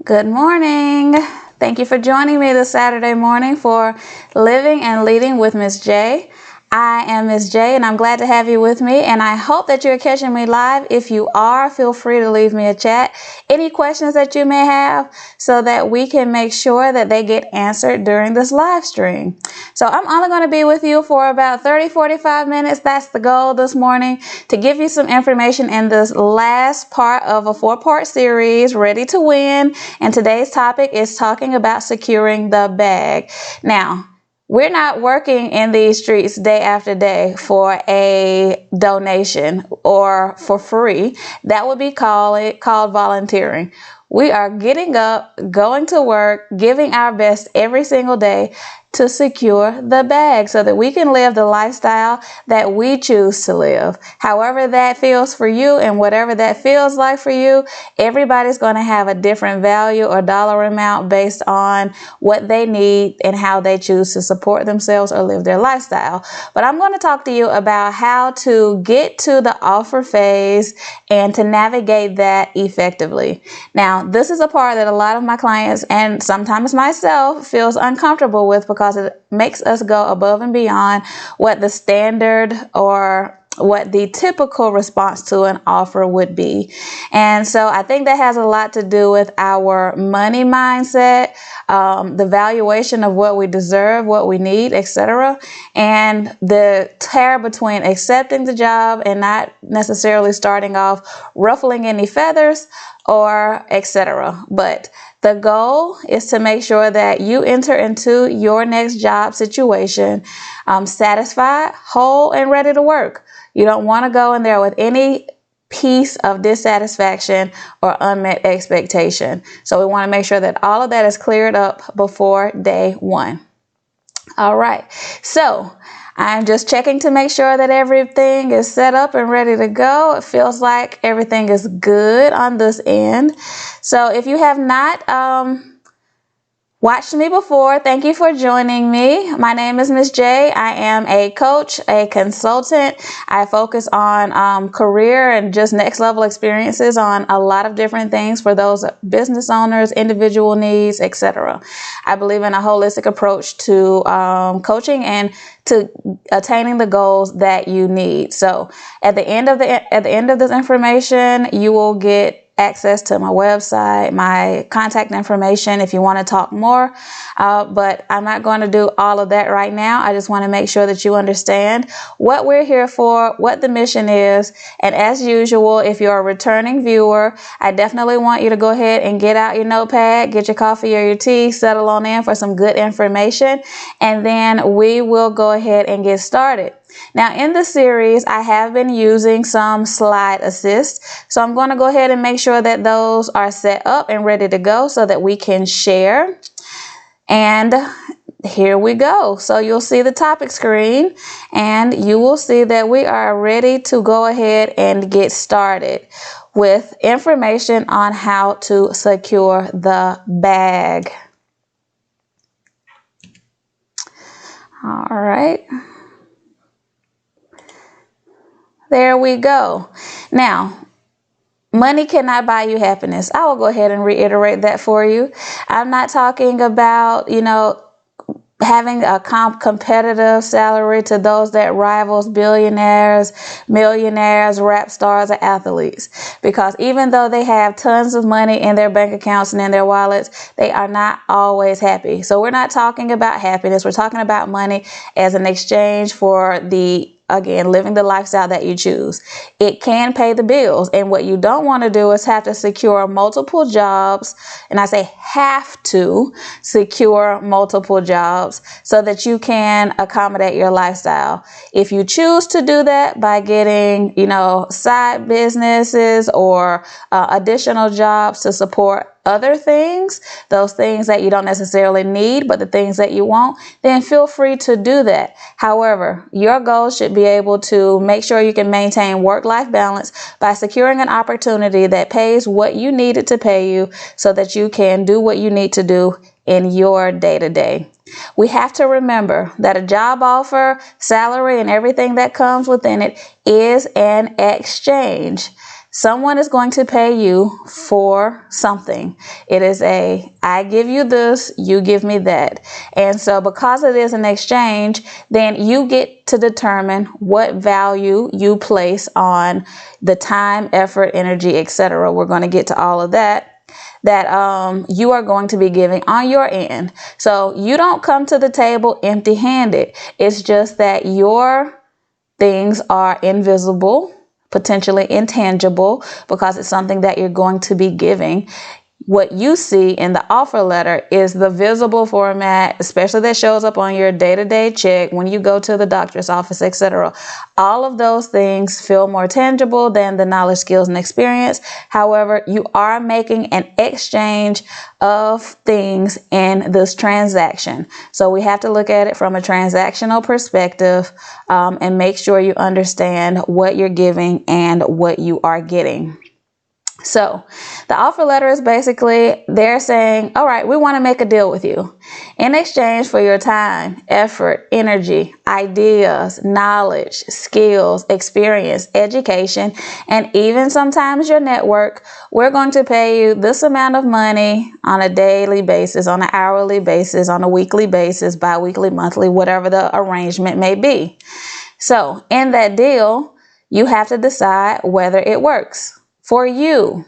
Good morning. Thank you for joining me this Saturday morning for Living and Leading with Miss J. I am Miss J and I'm glad to have you with me, and I hope that you're catching me live. If you are, feel free to leave me a chat. Any questions that you may have so that we can make sure that they get answered during this live stream. So I'm only going to be with you for about 30-45 minutes. That's the goal this morning, to give you some information in this last part of a 4-part series, Ready to Win. And today's topic is talking about securing the bag. Now, we're not working in these streets day after day for a donation or for free. That would be called volunteering. We are getting up, going to work, giving our best every single day to secure the bag so that we can live the lifestyle that we choose to live. However that feels for you and whatever that feels like for you, everybody's going to have a different value or dollar amount based on what they need and how they choose to support themselves or live their lifestyle. But I'm going to talk to you about how to get to the offer phase and to navigate that effectively. Now, this is a part that a lot of my clients and sometimes myself feels uncomfortable with because it makes us go above and beyond what the standard or what the typical response to an offer would be. And so I think that has a lot to do with our money mindset, the valuation of what we deserve, what we need, etc., and the tear between accepting the job and not necessarily starting off ruffling any feathers or etc. But the goal is to make sure that you enter into your next job situation satisfied, whole, and ready to work. You don't want to go in there with any piece of dissatisfaction or unmet expectation. So we want to make sure that all of that is cleared up before day one. All right. So I'm just checking to make sure that everything is set up and ready to go. It feels like everything is good on this end. So if you have not watched me before, thank you for joining me. My name is Miss J. I am a coach, a consultant. I focus on career and just next level experiences on a lot of different things for those business owners, individual needs, etc. I believe in a holistic approach to coaching and to attaining the goals that you need. So at the end of this information, you will get access to my website, my contact information if you want to talk more. But I'm not going to do all of that right now. I just want to make sure that you understand what we're here for, what the mission is. And as usual, if you're a returning viewer, I definitely want you to go ahead and get out your notepad, get your coffee or your tea, settle on in for some good information, and then we will go ahead and get started. Now, in the series, I have been using some slide assists, so I'm going to go ahead and make sure that those are set up and ready to go so that we can share. And here we go. So you'll see the topic screen and you will see that we are ready to go ahead and get started with information on how to secure the bag. All right. There we go. Now, money cannot buy you happiness. I will go ahead and reiterate that for you. I'm not talking about, having a competitive salary to those that rivals billionaires, millionaires, rap stars, or athletes. Because even though they have tons of money in their bank accounts and in their wallets, they are not always happy. So we're not talking about happiness. We're talking about money as an exchange for living the lifestyle that you choose. It can pay the bills. And what you don't want to do is have to secure multiple jobs. And I say have to secure multiple jobs so that you can accommodate your lifestyle. If you choose to do that by getting, side businesses or additional jobs to support other things, those things that you don't necessarily need, but the things that you want, then feel free to do that. However, your goal should be able to make sure you can maintain work-life balance by securing an opportunity that pays what you need it to pay you so that you can do what you need to do in your day-to-day. We have to remember that a job offer, salary, and everything that comes within it is an exchange. Someone is going to pay you for something. It is I give you this, you give me that. And so because it is an exchange, then you get to determine what value you place on the time, effort, energy, etc. We're going to get to all of that you are going to be giving on your end. So you don't come to the table empty-handed. It's just that your things are invisible, potentially intangible, because it's something that you're going to be giving. What you see in the offer letter is the visible format, especially that shows up on your day-to-day check when you go to the doctor's office, etc. All of those things feel more tangible than the knowledge, skills, and experience. However, you are making an exchange of things in this transaction. So we have to look at it from a transactional perspective and make sure you understand what you're giving and what you are getting. So the offer letter is basically they're saying, all right, we want to make a deal with you. In exchange for your time, effort, energy, ideas, knowledge, skills, experience, education, and even sometimes your network, we're going to pay you this amount of money on a daily basis, on an hourly basis, on a weekly basis, bi-weekly, monthly, whatever the arrangement may be. So in that deal, you have to decide whether it works for you.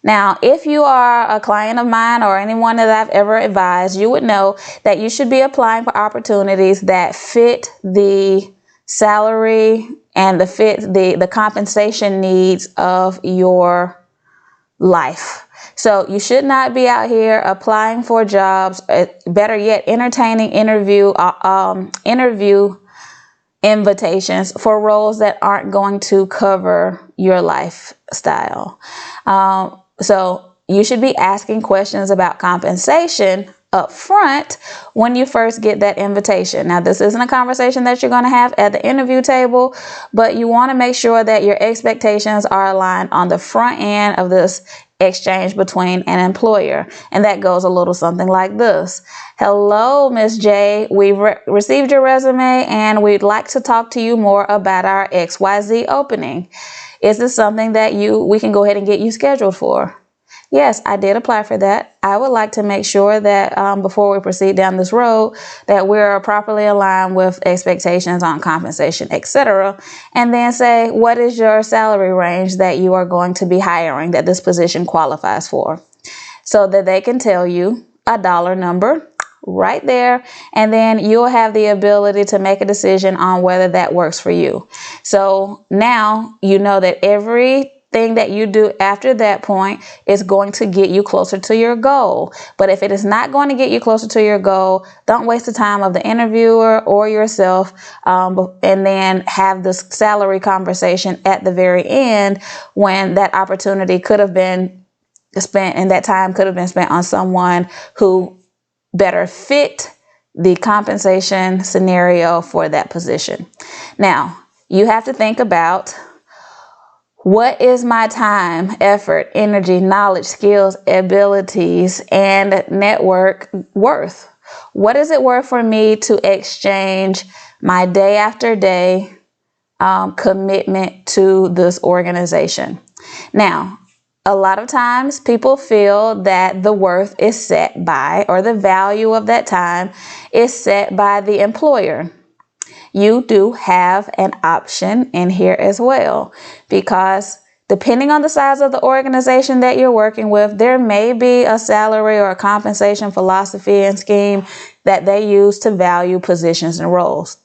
Now, if you are a client of mine or anyone that I've ever advised, you would know that you should be applying for opportunities that fit the salary and the compensation needs of your life. So you should not be out here applying for jobs, better yet, entertaining interview invitations for roles that aren't going to cover your lifestyle. So you should be asking questions about compensation up front when you first get that invitation. Now, this isn't a conversation that you're going to have at the interview table, but you want to make sure that your expectations are aligned on the front end of this exchange between an employer. And that goes a little something like this. Hello, Miss J. We've received your resume and we'd like to talk to you more about our XYZ opening. Is this something that we can go ahead and get you scheduled for? Yes, I did apply for that. I would like to make sure that before we proceed down this road, that we're properly aligned with expectations on compensation, etc. And then say, what is your salary range that you are going to be hiring that this position qualifies for? So that they can tell you a dollar number right there, and then you'll have the ability to make a decision on whether that works for you. So now you know that everything that you do after that point is going to get you closer to your goal. But if it is not going to get you closer to your goal, don't waste the time of the interviewer or yourself and then have this salary conversation at the very end when that opportunity could have been spent and that time could have been spent on someone who better fit the compensation scenario for that position. Now, you have to think about, what is my time, effort, energy, knowledge, skills, abilities, and network worth? What is it worth for me to exchange my day after day commitment to this organization? Now, a lot of times people feel that the worth is set by, or the value of that time is set by the employer. You do have an option in here as well, because depending on the size of the organization that you're working with, there may be a salary or a compensation philosophy and scheme that they use to value positions and roles.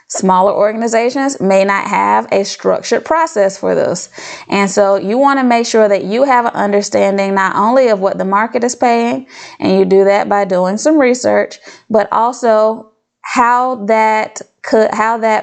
Smaller organizations may not have a structured process for this. And so you want to make sure that you have an understanding not only of what the market is paying, and you do that by doing some research, but also how that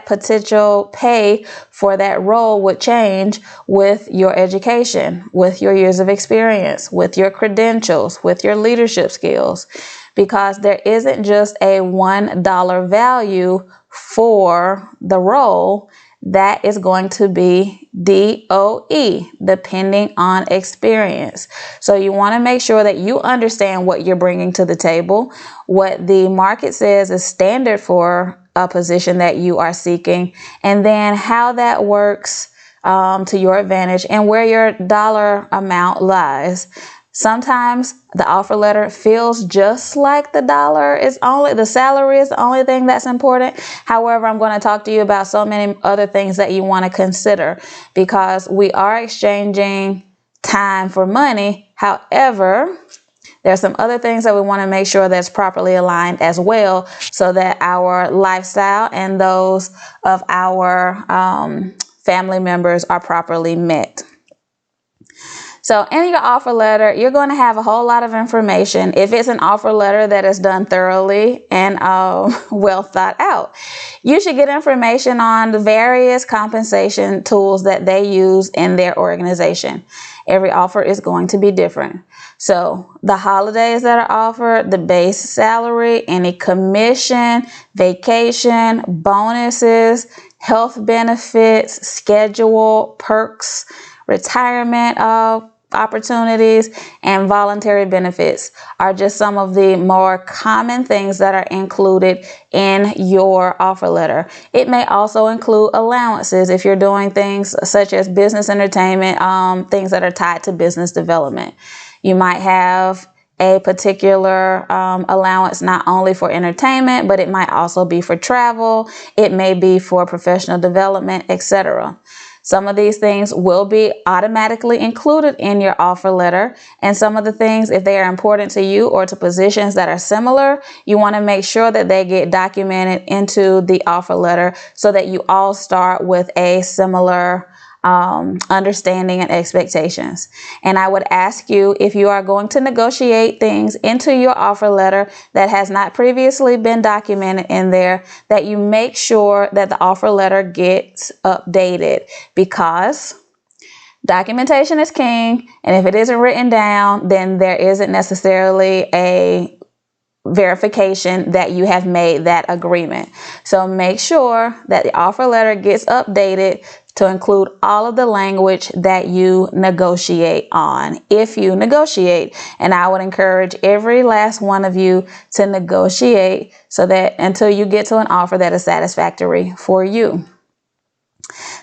potential pay for that role would change with your education, with your years of experience, with your credentials, with your leadership skills, because there isn't just a $1 value for the role. That is going to be DOE, depending on experience. So you want to make sure that you understand what you're bringing to the table, what the market says is standard for a position that you are seeking, and then how that works to your advantage and where your dollar amount lies. Sometimes the offer letter feels just like the salary is the only thing that's important. However, I'm going to talk to you about so many other things that you want to consider, because we are exchanging time for money. However, there's some other things that we want to make sure that's properly aligned as well, so that our lifestyle and those of our family members are properly met. So in your offer letter, you're going to have a whole lot of information. If it's an offer letter that is done thoroughly and well thought out, you should get information on the various compensation tools that they use in their organization. Every offer is going to be different. So the holidays that are offered, the base salary, any commission, vacation, bonuses, health benefits, schedule, perks, retirement opportunities, and voluntary benefits are just some of the more common things that are included in your offer letter. It may also include allowances if you're doing things such as business entertainment, things that are tied to business development. You might have a particular allowance not only for entertainment, but it might also be for travel. It may be for professional development, etc. Some of these things will be automatically included in your offer letter, and some of the things, if they are important to you or to positions that are similar, you want to make sure that they get documented into the offer letter so that you all start with a similar understanding and expectations. And I would ask you, if you are going to negotiate things into your offer letter that has not previously been documented in there, that you make sure that the offer letter gets updated, because documentation is king. And if it isn't written down, then there isn't necessarily a verification that you have made that agreement. So make sure that the offer letter gets updated to include all of the language that you negotiate on, if you negotiate. And I would encourage every last one of you to negotiate so that until you get to an offer that is satisfactory for you.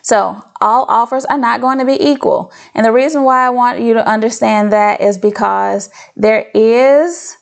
So all offers are not going to be equal. And the reason why I want you to understand that is because there is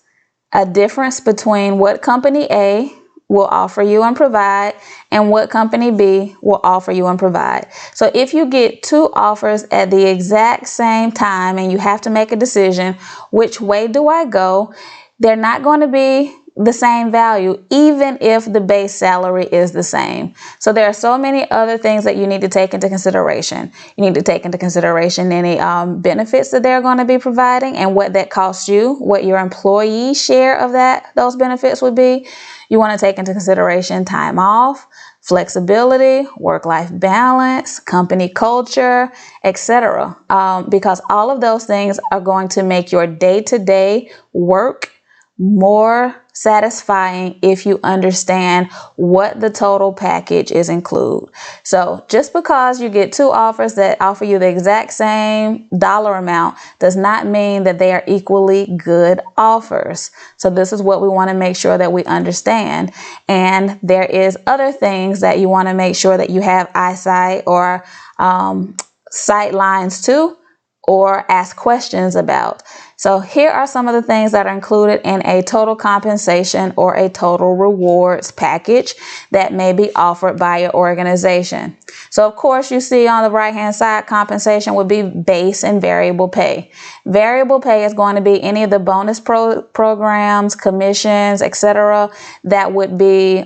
a difference between what company A will offer you and provide and what company B will offer you and provide. So if you get two offers at the exact same time and you have to make a decision, which way do I go? They're not going to be the same value, even if the base salary is the same. So there are so many other things that you need to take into consideration. You need to take into consideration any benefits that they're going to be providing and what that costs you, what your employee share of those benefits would be. You want to take into consideration time off, flexibility, work-life balance, company culture, etc. Because all of those things are going to make your day-to-day work more satisfying if you understand what the total package is include. So just because you get two offers that offer you the exact same dollar amount does not mean that they are equally good offers. So this is what we want to make sure that we understand. And there is other things that you want to make sure that you have eyesight or sight lines to, or ask questions about. So here are some of the things that are included in a total compensation or a total rewards package that may be offered by your organization. So of course, you see on the right hand side, compensation would be base and variable pay. Variable pay is going to be any of the bonus programs, commissions, etc. that would be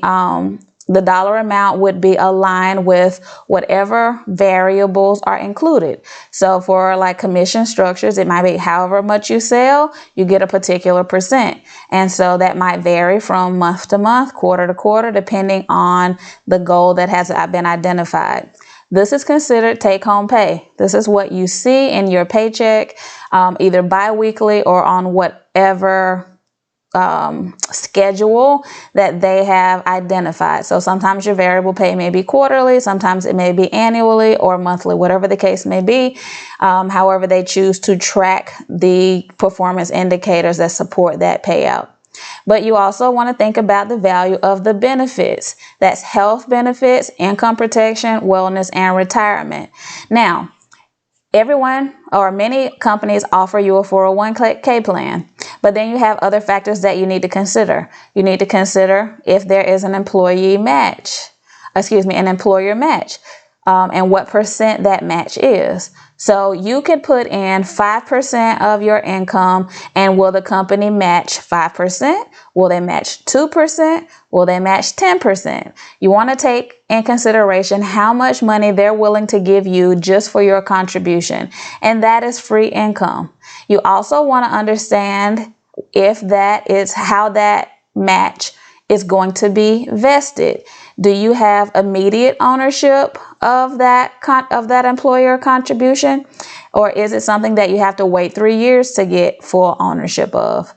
the dollar amount would be aligned with whatever variables are included. So for like commission structures, it might be however much you sell, you get a particular percent. And so that might vary from month to month, quarter to quarter, depending on the goal that has been identified. This is considered take-home pay. This is what you see in your paycheck, either bi-weekly or on whatever schedule that they have identified. So sometimes your variable pay may be quarterly, sometimes it may be annually or monthly, whatever the case may be. However, they choose to track the performance indicators that support that payout. But you also want to think about the value of the benefits. That's health benefits, income protection, wellness, and retirement. Now, everyone or many companies offer you a 401k plan, but then you have other factors that you need to consider. You need to consider if there is an employer match, and what percent that match is. So you could put in 5% of your income, and will the company match 5%? Will they match 2%? Will they match 10%? You want to take in consideration how much money they're willing to give you just for your contribution, and that is free income. You also want to understand if that is how that match is going to be vested. Do you have immediate ownership of that employer contribution, or is it something that you have to wait 3 years to get full ownership of?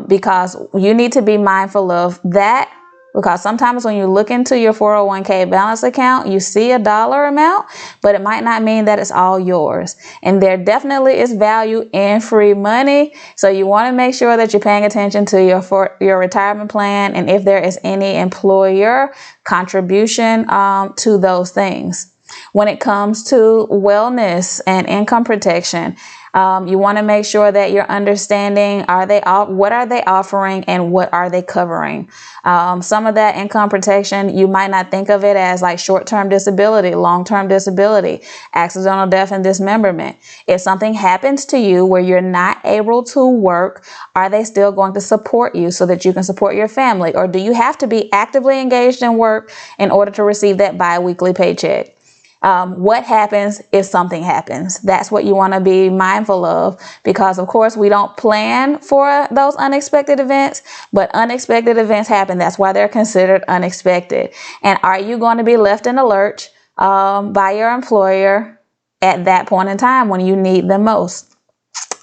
Because you need to be mindful of that, because sometimes when you look into your 401k balance account, you see a dollar amount, but it might not mean that it's all yours. And there definitely is value in free money. So you want to make sure that you're paying attention to your retirement plan, and if there is any employer contribution to those things. When it comes to wellness and income protection, you want to make sure that you're understanding what are they offering and what are they covering. Some of that income protection, you might not think of it as like short-term disability, long-term disability, accidental death and dismemberment. If something happens to you where you're not able to work, are they still going to support you so that you can support your family? Or do you have to be actively engaged in work in order to receive that bi-weekly paycheck? What happens if something happens? That's what you want to be mindful of, because of course we don't plan for those unexpected events, but unexpected events happen. That's why they're considered unexpected. And are you going to be left in a lurch by your employer at that point in time when you need them most?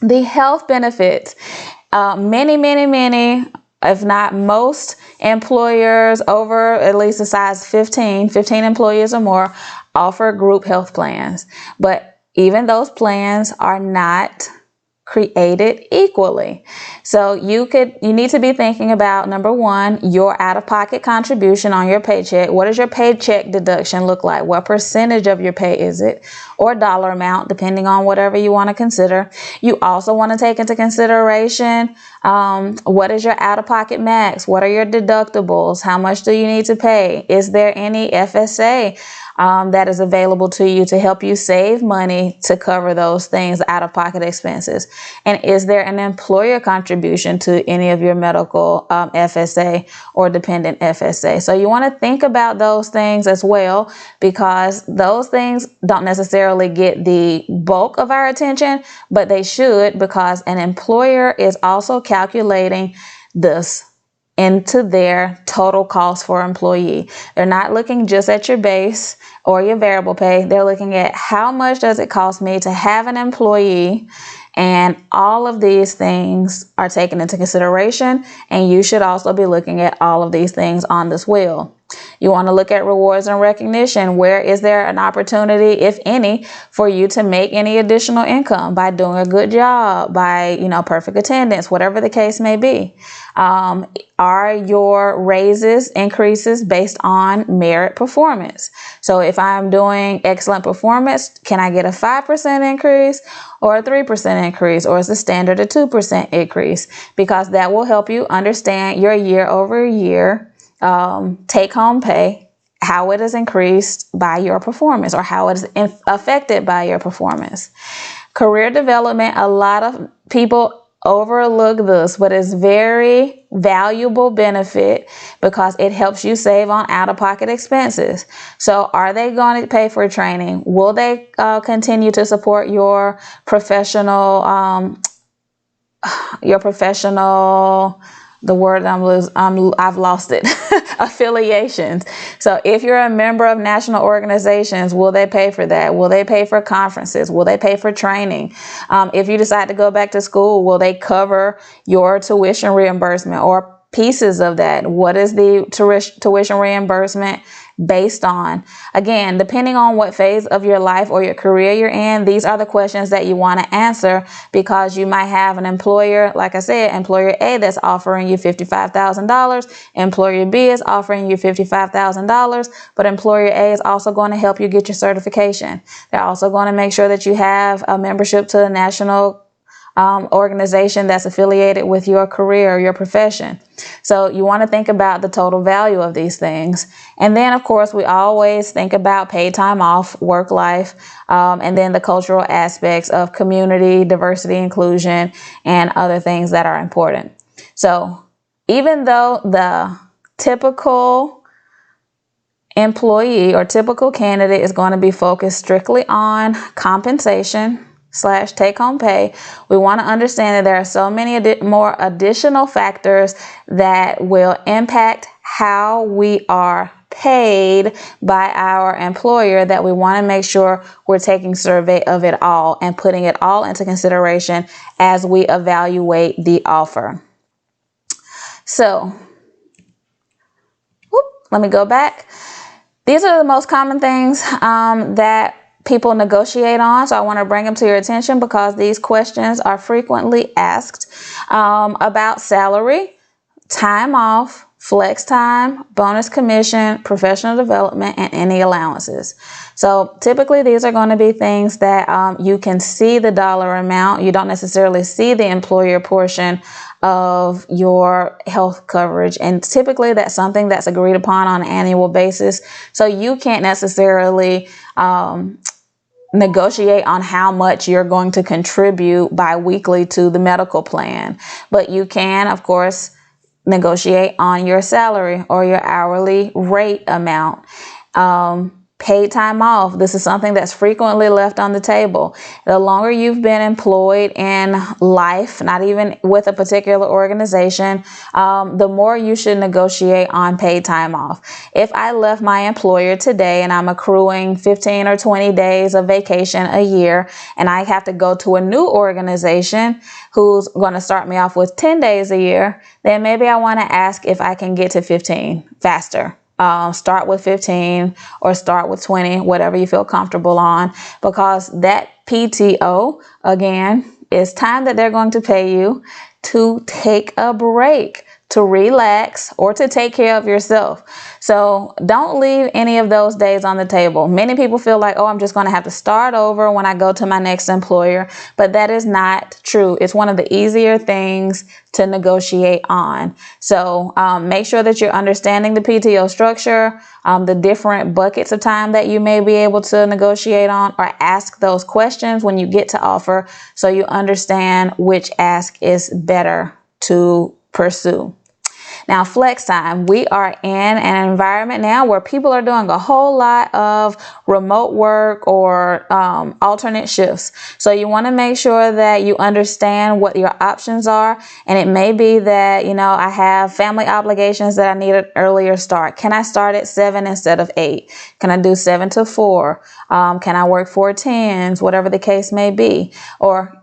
The health benefits, many, if not most employers over at least a size 15 employees or more offer group health plans. But even those plans are not created equally. So you need to be thinking about, number one, your out-of-pocket contribution on your paycheck. What does your paycheck deduction look like? What percentage of your pay is it? Or dollar amount, depending on whatever you want to consider. You also want to take into consideration what is your out-of-pocket max? What are your deductibles? How much do you need to pay? Is there any FSA that is available to you to help you save money to cover those things, out-of-pocket expenses? And is there an employer contribution to any of your medical FSA or dependent FSA? So you want to think about those things as well, because those things don't necessarily get the bulk of our attention, but they should, because an employer is also calculating this into their total cost for employee. They're not looking just at your base or your variable pay. They're looking at how much does it cost me to have an employee, and all of these things are taken into consideration, and you should also be looking at all of these things on this wheel. You want to look at rewards and recognition. Where is there an opportunity, if any, for you to make any additional income by doing a good job, by, perfect attendance, whatever the case may be? Are your raises increases based on merit performance? So if I'm doing excellent performance, can I get a 5% increase or a 3% increase, or is the standard a 2% increase? Because that will help you understand your year over year take-home pay, how it is increased by your performance, or how it is affected by your performance. Career development, a lot of people overlook this, but it's very valuable benefit because it helps you save on out-of-pocket expenses. So are they going to pay for training? Will they continue to support your professional, the word I've lost it, affiliations. So if you're a member of national organizations, will they pay for that? Will they pay for conferences? Will they pay for training? If you decide to go back to school, will they cover your tuition reimbursement or pieces of that. What is the tuition reimbursement based on? Again, depending on what phase of your life or your career you're in, these are the questions that you want to answer, because you might have an employer, like I said, employer A that's offering you $55,000, employer B is offering you $55,000, but employer A is also going to help you get your certification. They're also going to make sure that you have a membership to the national organization that's affiliated with your career or your profession. So you want to think about the total value of these things. And then, of course, we always think about paid time off, work life, and then the cultural aspects of community, diversity, inclusion, and other things that are important. So even though the typical employee or typical candidate is going to be focused strictly on compensation / take-home pay, we want to understand that there are so many more additional factors that will impact how we are paid by our employer, that we want to make sure we're taking survey of it all and putting it all into consideration as we evaluate the offer. So, let me go back. These are the most common things that people negotiate on. So I want to bring them to your attention because these questions are frequently asked about salary, time off, flex time, bonus commission, professional development, and any allowances. So typically these are going to be things that you can see the dollar amount. You don't necessarily see the employer portion of your health coverage. And typically that's something that's agreed upon on an annual basis. So you can't necessarily negotiate on how much you're going to contribute bi-weekly to the medical plan. But you can, of course, negotiate on your salary or your hourly rate amount. Paid time off. This is something that's frequently left on the table. The longer you've been employed in life, not even with a particular organization, the more you should negotiate on paid time off. If I left my employer today and I'm accruing 15 or 20 days of vacation a year, and I have to go to a new organization who's going to start me off with 10 days a year, then maybe I want to ask if I can get to 15 faster. Start with 15 or start with 20, whatever you feel comfortable on, because that PTO, again, is time that they're going to pay you to take a break, to relax, or to take care of yourself. So don't leave any of those days on the table. Many people feel like, oh, I'm just going to have to start over when I go to my next employer, but that is not true. It's one of the easier things to negotiate on. So make sure that you're understanding the PTO structure, the different buckets of time that you may be able to negotiate on, or ask those questions when you get to offer so you understand which ask is better to pursue. Now, flex time. We are in an environment now where people are doing a whole lot of remote work or alternate shifts. So you want to make sure that you understand what your options are. And it may be that, I have family obligations that I need an earlier start. Can I start at 7 instead of 8? Can I do 7 to 4? Can I work 4 10s? Whatever the case may be. Or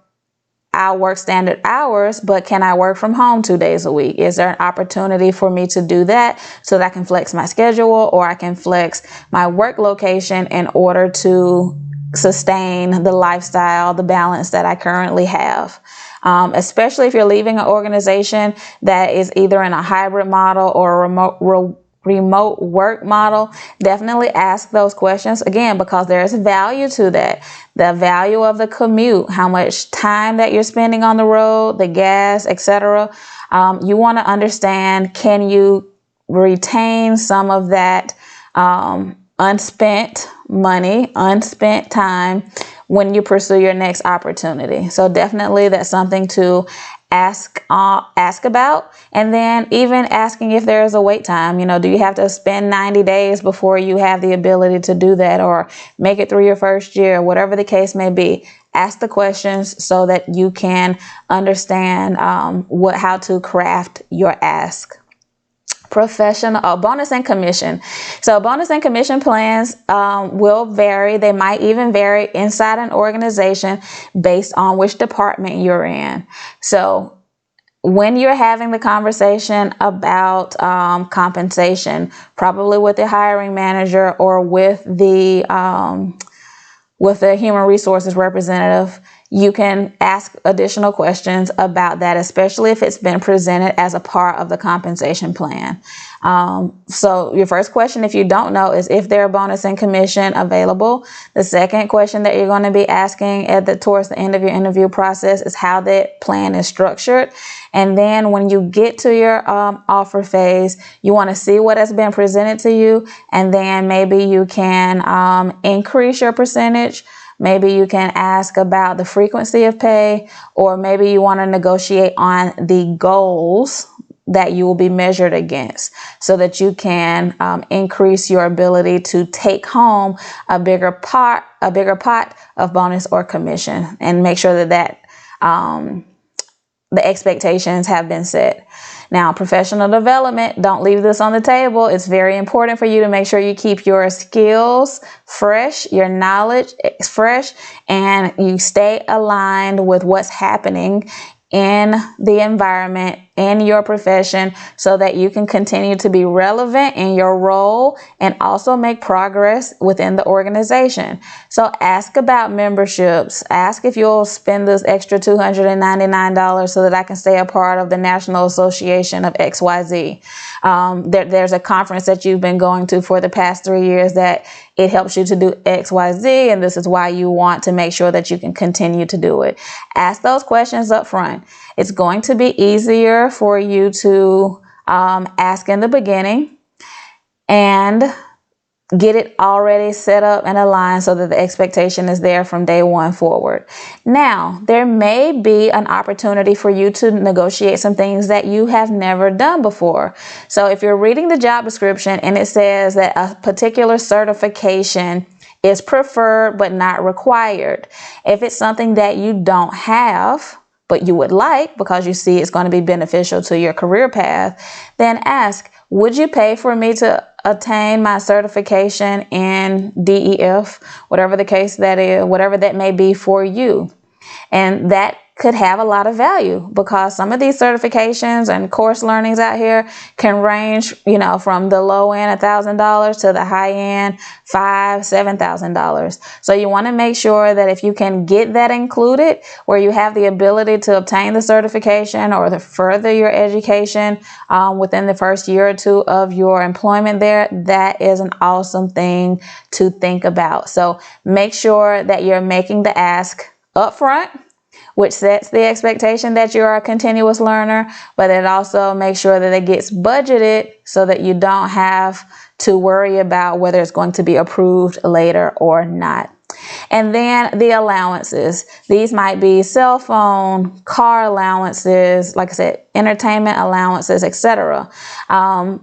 I'll work standard hours, but can I work from home 2 days a week? Is there an opportunity for me to do that so that I can flex my schedule, or I can flex my work location in order to sustain the lifestyle, the balance that I currently have? Especially if you're leaving an organization that is either in a hybrid model or a remote work model, definitely ask those questions, again, because there's value to that. The value of the commute, how much time that you're spending on the road, the gas, etc. You want to understand, can you retain some of that unspent money, unspent time when you pursue your next opportunity? So definitely that's something to ask about. And then even asking if there is a wait time. Do you have to spend 90 days before you have the ability to do that, or make it through your first year, whatever the case may be? Ask the questions so that you can understand how to craft your ask. Professional bonus and commission. So bonus and commission plans will vary. They might even vary inside an organization based on which department you're in. So when you're having the conversation about compensation, probably with the hiring manager or with the human resources representative, you can ask additional questions about that, especially if it's been presented as a part of the compensation plan. So your first question, if you don't know, is if there are bonus and commission available. The second question that you're going to be asking towards the end of your interview process is how that plan is structured. And then when you get to your offer phase, you want to see what has been presented to you, and then maybe you can increase your percentage. Maybe you can ask about the frequency of pay, or maybe you want to negotiate on the goals that you will be measured against, so that you can increase your ability to take home a bigger pot of bonus or commission, and make sure that the expectations have been set. Now, professional development, don't leave this on the table. It's very important for you to make sure you keep your skills fresh, your knowledge fresh, and you stay aligned with what's happening in the environment, in your profession, so that you can continue to be relevant in your role and also make progress within the organization. So ask about memberships. Ask if you'll spend this extra $299 so that I can stay a part of the National Association of XYZ. There's a conference that you've been going to for the past 3 years that it helps you to do XYZ, and this is why you want to make sure that you can continue to do it. Ask those questions up front. It's going to be easier for you to ask in the beginning and get it already set up and aligned so that the expectation is there from day one forward. Now, there may be an opportunity for you to negotiate some things that you have never done before. So if you're reading the job description and it says that a particular certification is preferred but not required, if it's something that you don't have but you would like because you see it's going to be beneficial to your career path, then ask, would you pay for me to attain my certification in DEF, whatever the case that is, whatever that may be for you? And that could have a lot of value, because some of these certifications and course learnings out here can range, from the low end $1,000 to the high end $5,000, $7,000. So you want to make sure that if you can get that included, where you have the ability to obtain the certification or to further your education within the first year or two of your employment there, that is an awesome thing to think about. So make sure that you're making the ask upfront, which sets the expectation that you're a continuous learner, but it also makes sure that it gets budgeted so that you don't have to worry about whether it's going to be approved later or not. And then the allowances. These might be cell phone, car allowances, like I said, entertainment allowances, etc.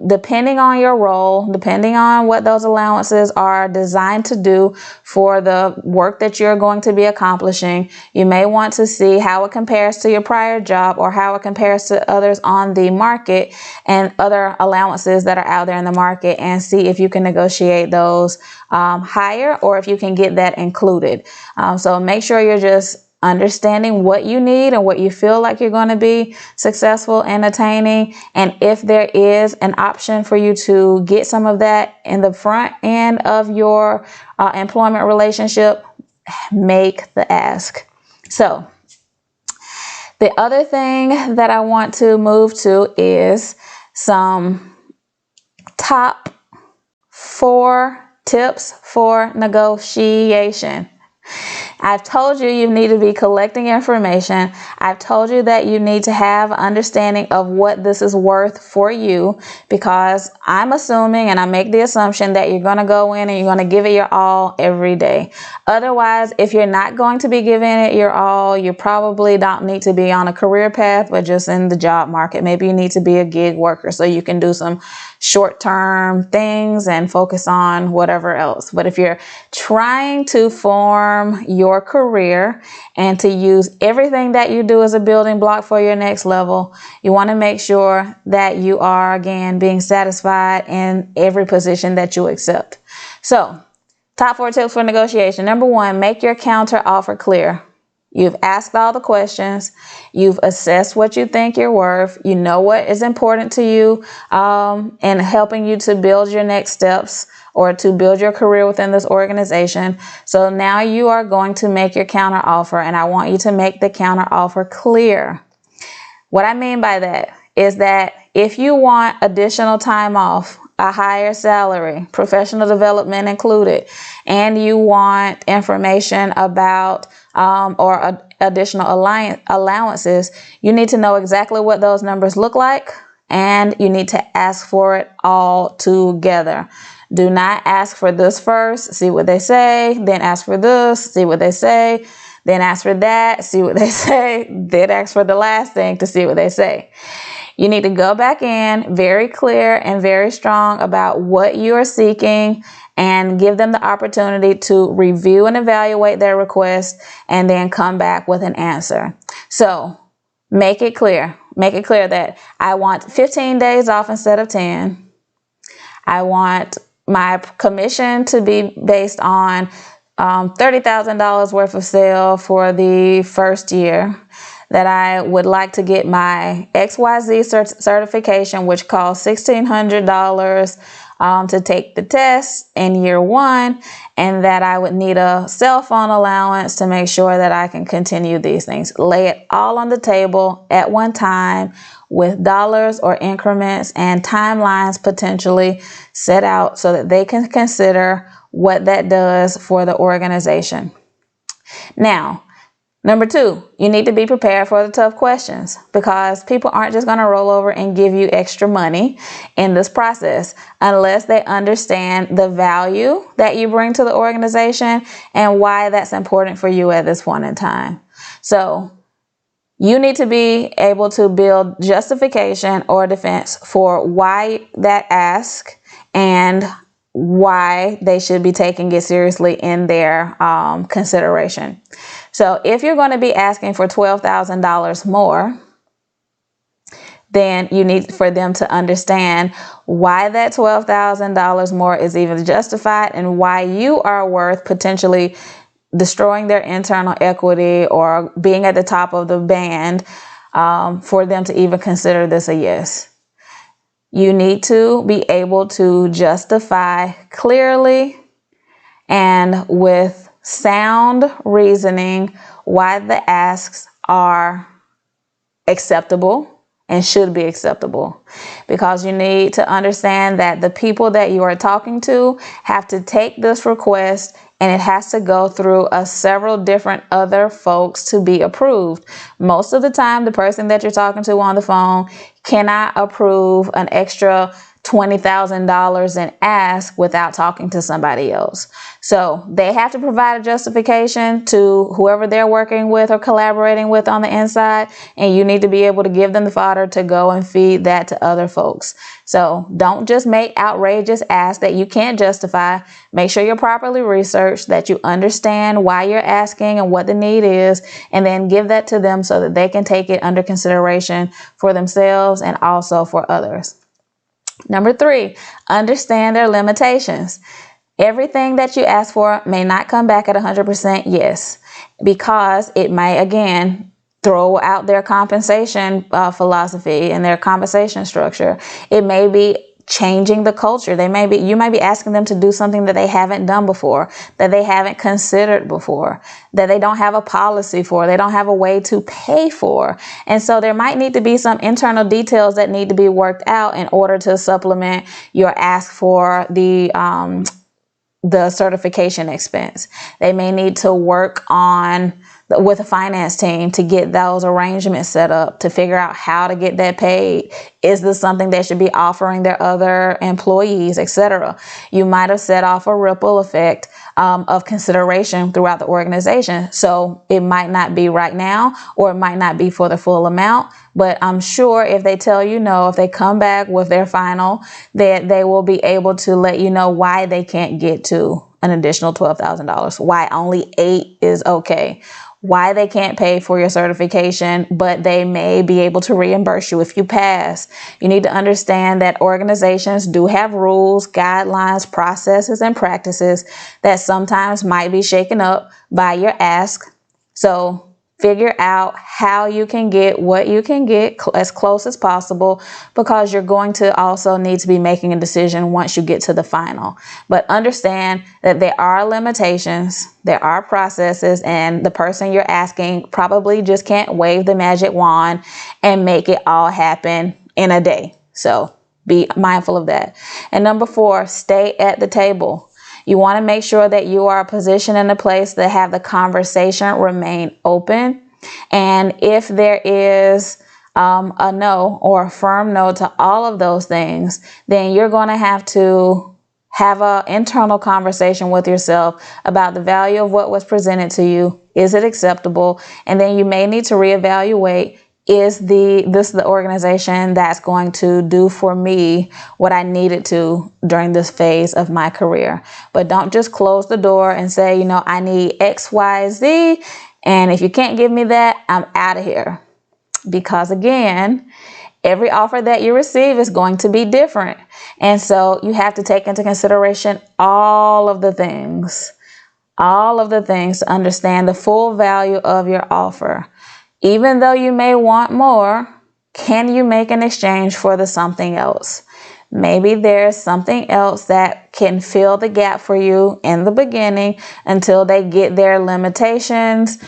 Depending on your role, depending on what those allowances are designed to do for the work that you're going to be accomplishing, you may want to see how it compares to your prior job or how it compares to others on the market and other allowances that are out there in the market, and see if you can negotiate those higher, or if you can get that included. So make sure you're just understanding what you need and what you feel like you're going to be successful in attaining. And if there is an option for you to get some of that in the front end of your employment relationship, make the ask. So the other thing that I want to move to is some top 4 tips for negotiation. I've told you need to be collecting information. I've told you that you need to have understanding of what this is worth for you, because I'm assuming, and I make the assumption, that you're going to go in and you're going to give it your all every day. Otherwise, if you're not going to be giving it your all, you probably don't need to be on a career path, but just in the job market. Maybe you need to be a gig worker so you can do some short-term things and focus on whatever else. But if you're trying to form your career and to use everything that you do as a building block for your next level, you want to make sure that you are, again, being satisfied in every position that you accept. So, top 4 tips for negotiation. Number 1, make your counter offer clear. You've asked all the questions. You've assessed what you think you're worth. You know what is important to you and helping you to build your next steps or to build your career within this organization. So now you are going to make your counter offer, and I want you to make the counter offer clear. What I mean by that is that if you want additional time off, a higher salary, professional development included, and you want information about additional allowances, you need to know exactly what those numbers look like, and you need to ask for it all together. Do not ask for this first, see what they say, then ask for this, see what they say, then ask for that, see what they say, then ask for the last thing to see what they say. You need to go back in very clear and very strong about what you are seeking and give them the opportunity to review and evaluate their request and then come back with an answer. So make it clear. Make it clear that I want 15 days off instead of 10. I want my commission to be based on $30,000 worth of sale for the first year. That I would like to get my XYZ certification, which costs $1,600 to take the test in year 1, and that I would need a cell phone allowance to make sure that I can continue these things. Lay it all on the table at one time with dollars or increments and timelines potentially set out so that they can consider what that does for the organization. Now, number 2, you need to be prepared for the tough questions, because people aren't just going to roll over and give you extra money in this process unless they understand the value that you bring to the organization and why that's important for you at this point in time. So you need to be able to build justification or defense for why that ask and why they should be taking it seriously in their consideration. So if you're going to be asking for $12,000 more, then you need for them to understand why that $12,000 more is even justified and why you are worth potentially destroying their internal equity or being at the top of the band for them to even consider this a yes. You need to be able to justify clearly and with sound reasoning why the asks are acceptable and should be acceptable, because you need to understand that the people that you are talking to have to take this request and it has to go through several different other folks to be approved. Most of the time, the person that you're talking to on the phone cannot approve an extra $20,000 in ask without talking to somebody else. So they have to provide a justification to whoever they're working with or collaborating with on the inside, and you need to be able to give them the fodder to go and feed that to other folks. So don't just make outrageous asks that you can't justify. Make sure you're properly researched, that you understand why you're asking and what the need is, and then give that to them so that they can take it under consideration for themselves and also for others. Number 3, understand their limitations. Everything that you ask for may not come back at 100% yes, because it might, again, throw out their compensation philosophy and their compensation structure. It may be changing the culture. You might be asking them to do something that they haven't done before, that they haven't considered before, that they don't have a policy for, they don't have a way to pay for. And so there might need to be some internal details that need to be worked out in order to supplement your ask for the certification expense. They may need to work with a finance team to get those arrangements set up, to figure out how to get that paid. Is this something they should be offering their other employees, etc.? You might have set off a ripple effect of consideration throughout the organization. So it might not be right now, or it might not be for the full amount, but I'm sure if they tell you no, if they come back with their final, that they will be able to let you know why they can't get to an additional $12,000, why only $8,000 is okay, why they can't pay for your certification, but they may be able to reimburse you if you pass. You need to understand that organizations do have rules, guidelines, processes, and practices that sometimes might be shaken up by your ask. So Figure out how you can get what you can get as close as possible, because you're going to also need to be making a decision once you get to the final. But understand that there are limitations, there are processes, and the person you're asking probably just can't wave the magic wand and make it all happen in a day. So be mindful of that. And number 4, stay at the table. You want to make sure that you are positioned in a place that have the conversation remain open. And if there is a no or a firm no to all of those things, then you're going to have an internal conversation with yourself about the value of what was presented to you. Is it acceptable? And then you may need to reevaluate, is this the organization that's going to do for me what I needed to during this phase of my career? But don't just close the door and say, I need X, Y, Z, and if you can't give me that, I'm out of here. Because again, every offer that you receive is going to be different. And so you have to take into consideration all of the things to understand the full value of your offer. Even though you may want more, can you make an exchange for the something else? Maybe there's something else that can fill the gap for you in the beginning until they get their limitations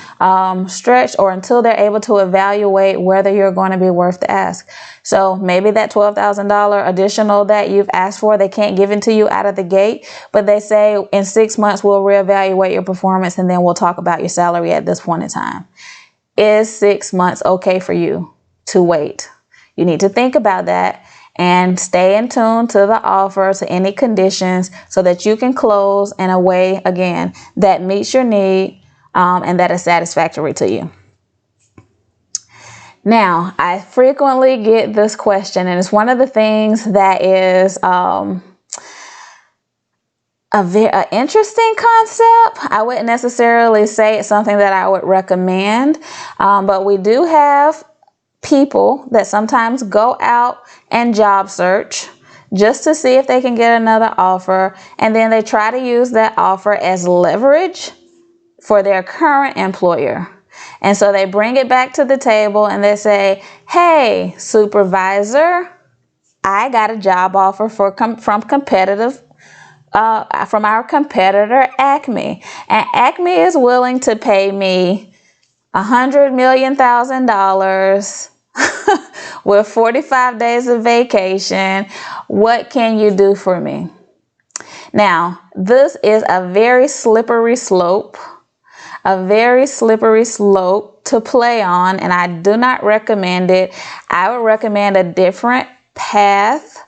stretched, or until they're able to evaluate whether you're going to be worth the ask. So maybe that $12,000 additional that you've asked for, they can't give it to you out of the gate, but they say in 6 months we'll reevaluate your performance and then we'll talk about your salary at this point in time. Is 6 months okay for you to wait? You need to think about that and stay in tune to the offer, to any conditions, so that you can close in a way, again, that meets your need and that is satisfactory to you. Now, I frequently get this question, and it's one of the things that is an interesting concept. I wouldn't necessarily say it's something that I would recommend, but we do have people that sometimes go out and job search just to see if they can get another offer, and then they try to use that offer as leverage for their current employer. And so they bring it back to the table and they say, hey, supervisor, I got a job offer from our competitor, Acme. And Acme is willing to pay me $100 million with 45 days of vacation. What can you do for me? Now, this is a very slippery slope to play on, and I do not recommend it. I would recommend a different path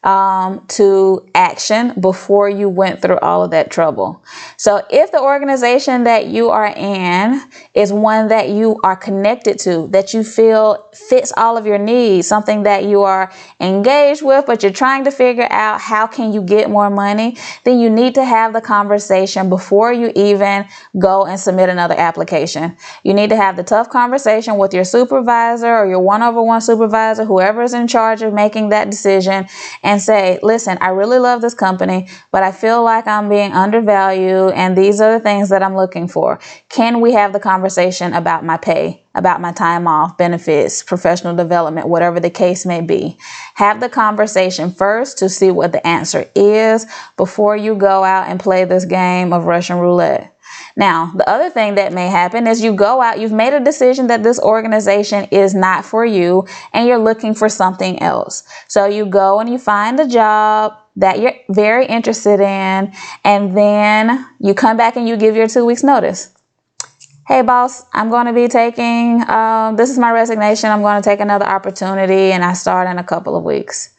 to action before you went through all of that trouble. So if the organization that you are in is one that you are connected to, that you feel fits all of your needs, something that you are engaged with, but you're trying to figure out how can you get more money, then you need to have the conversation before you even go and submit another application. You need to have the tough conversation with your supervisor or your one-over-one supervisor, whoever is in charge of making that decision, and say, listen, I really love this company, but I feel like I'm being undervalued, and these are the things that I'm looking for. Can we have the conversation about my pay, about my time off, benefits, professional development, whatever the case may be? Have the conversation first to see what the answer is before you go out and play this game of Russian roulette. Now, the other thing that may happen is you go out, you've made a decision that this organization is not for you, and you're looking for something else. So you go and you find a job that you're very interested in, and then you come back and you give your 2 weeks notice. Hey boss, I'm going to be taking, this is my resignation. I'm going to take another opportunity, and I start in a couple of weeks.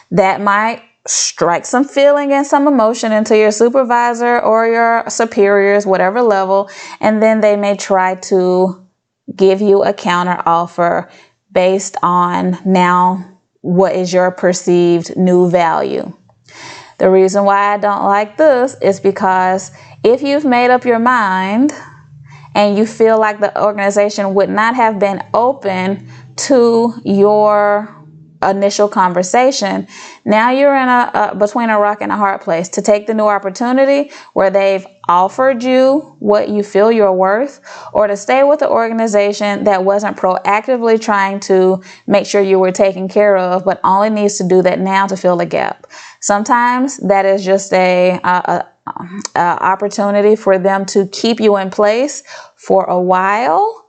That might strike some feeling and some emotion into your supervisor or your superiors, whatever level, and then they may try to give you a counter offer based on now what is your perceived new value. The reason why I don't like this is because if you've made up your mind and you feel like the organization would not have been open to your initial conversation, now you're in a between a rock and a hard place to take the new opportunity where they've offered you what you feel you're worth, or to stay with the organization that wasn't proactively trying to make sure you were taken care of, but only needs to do that now to fill the gap. Sometimes that is just a opportunity for them to keep you in place for a while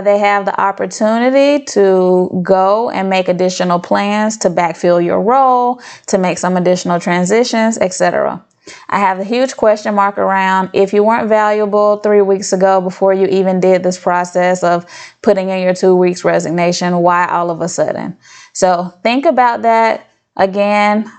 they have the opportunity to go and make additional plans to backfill your role, to make some additional transitions, etc. I have a huge question mark around if you weren't valuable 3 weeks ago before you even did this process of putting in your 2 weeks resignation, why all of a sudden? So think about that. Again,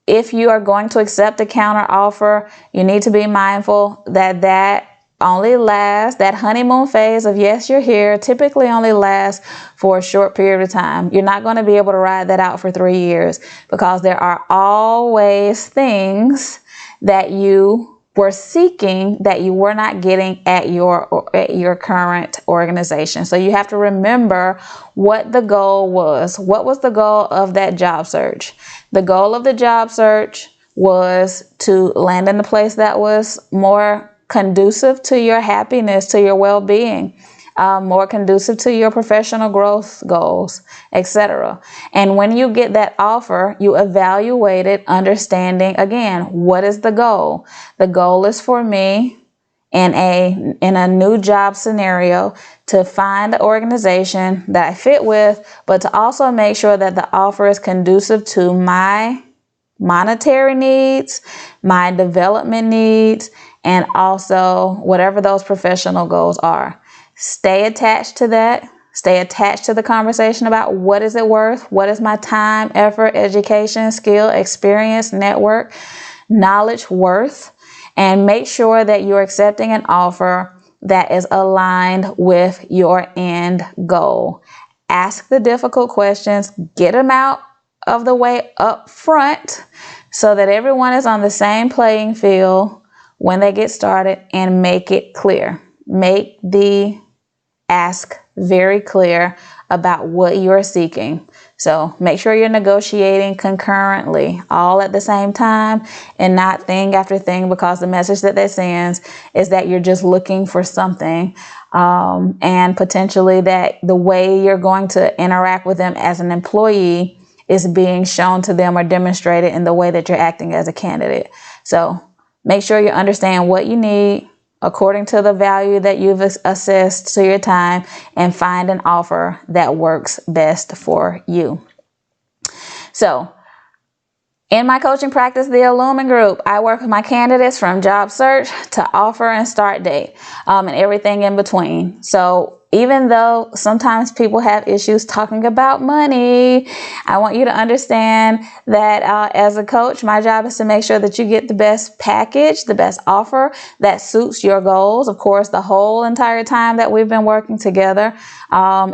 if you are going to accept a counter offer, you need to be mindful that only lasts, that honeymoon phase of yes, you're here, typically only lasts for a short period of time. You're not going to be able to ride that out for 3 years, because there are always things that you were seeking that you were not getting at your current organization. So you have to remember what the goal was. What was the goal of that job search? The goal of the job search was to land in a place that was more conducive to your happiness, to your well-being, more conducive to your professional growth goals, etc. And when you get that offer, you evaluate it, understanding, again, what is the goal? The goal is for me in a new job scenario to find the organization that I fit with, but to also make sure that the offer is conducive to my monetary needs, my development needs, and also whatever those professional goals are. Stay attached to that. Stay attached to the conversation about what is it worth? What is my time, effort, education, skill, experience, network, knowledge worth? And make sure that you're accepting an offer that is aligned with your end goal. Ask the difficult questions, get them out of the way up front so that everyone is on the same playing field when they get started, and make it clear. Make the ask very clear about what you're seeking. So make sure you're negotiating concurrently, all at the same time, and not thing after thing, because the message that that sends is that you're just looking for something, and potentially that the way you're going to interact with them as an employee is being shown to them or demonstrated in the way that you're acting as a candidate. So make sure you understand what you need according to the value that you've assessed to your time, and find an offer that works best for you. So in my coaching practice, the Illumine Group, I work with my candidates from job search to offer and start date, and everything in between. So even though sometimes people have issues talking about money, I want you to understand that as a coach, my job is to make sure that you get the best package, the best offer that suits your goals. Of course, the whole entire time that we've been working together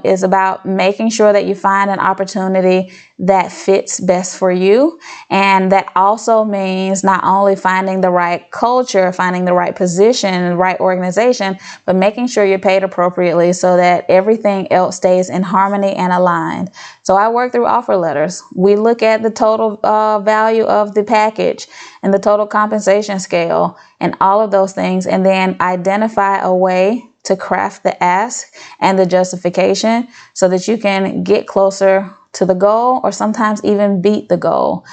is about making sure that you find an opportunity that fits best for you. And that also means not only finding the right culture, finding the right position, the right organization, but making sure you're paid appropriately so that everything else stays in harmony and aligned. So I work through offer letters. We look at the total value of the package and the total compensation scale and all of those things, and then identify a way to craft the ask and the justification so that you can get closer to the goal, or sometimes even beat the goal.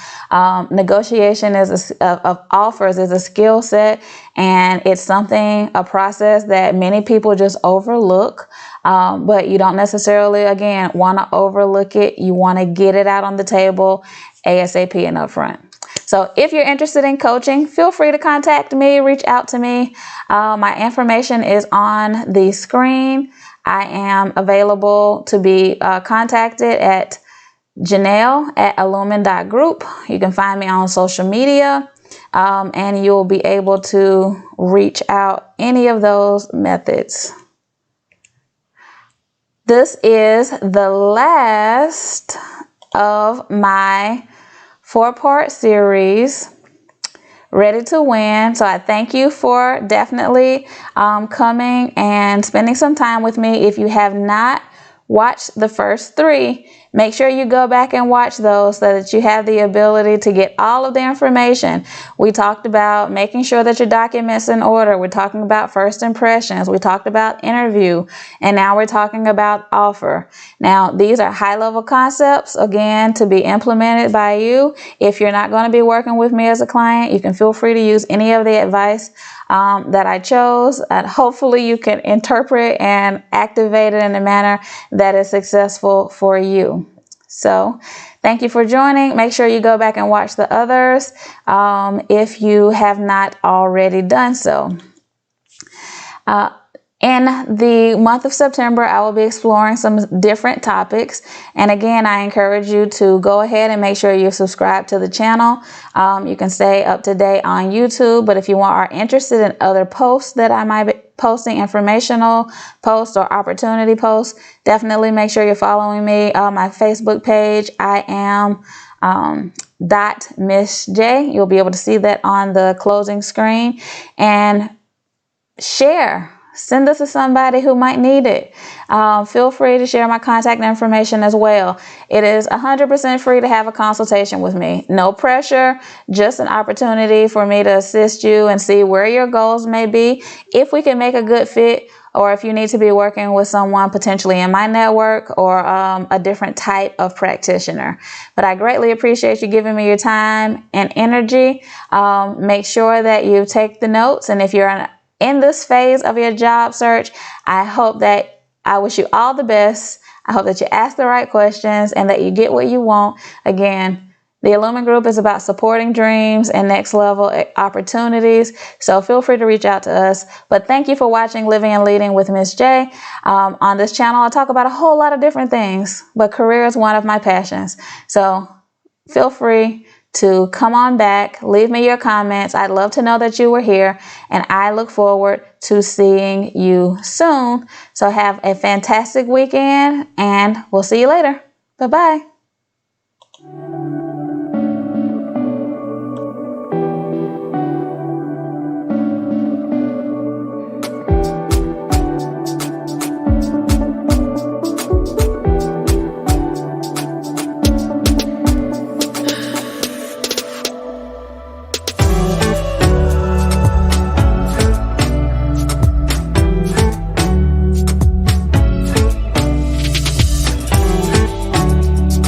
Negotiation of offers is a skill set, and it's a process that many people just overlook, but you don't necessarily, again, want to overlook it. You want to get it out on the table ASAP and upfront. So if you're interested in coaching, feel free to contact me, reach out to me. My information is on the screen. I am available to be contacted at Janelle@illumine.group. You can find me on social media, and you'll be able to reach out any of those methods. This is the last of my 4-part series, Ready to Win. So I thank you for definitely coming and spending some time with me. If you have not watch the first 3. Make sure you go back and watch those so that you have the ability to get all of the information. We talked about making sure that your document's in order. We're talking about first impressions. We talked about interview. And now we're talking about offer. Now, these are high-level concepts, again, to be implemented by you. If you're not going to be working with me as a client, you can feel free to use any of the advice that I chose. And hopefully you can interpret and activate it in a manner that is successful for you. So thank you for joining. Make sure you go back and watch the others if you have not already done so. In the month of September, I will be exploring some different topics. And again, I encourage you to go ahead and make sure you subscribe to the channel. You can stay up to date on YouTube, but if you are interested in other posts that I might be posting, informational posts or opportunity posts, definitely make sure you're following me on my Facebook page. I am Miss J. You'll be able to see that on the closing screen. And share. Send this to somebody who might need it. Feel free to share my contact information as well. It is 100% free to have a consultation with me. No pressure, just an opportunity for me to assist you and see where your goals may be, if we can make a good fit, or if you need to be working with someone potentially in my network or a different type of practitioner. But I greatly appreciate you giving me your time and energy. Make sure that you take the notes, and if you're in this phase of your job search, I wish you all the best. I hope that you ask the right questions and that you get what you want. Again, the Illumine Group is about supporting dreams and next level opportunities. So feel free to reach out to us. But thank you for watching Living and Leading with Miss J. On this channel, I talk about a whole lot of different things, but career is one of my passions. So feel free to come on back, leave me your comments. I'd love to know that you were here, and I look forward to seeing you soon. So have a fantastic weekend, and we'll see you later. Bye-bye.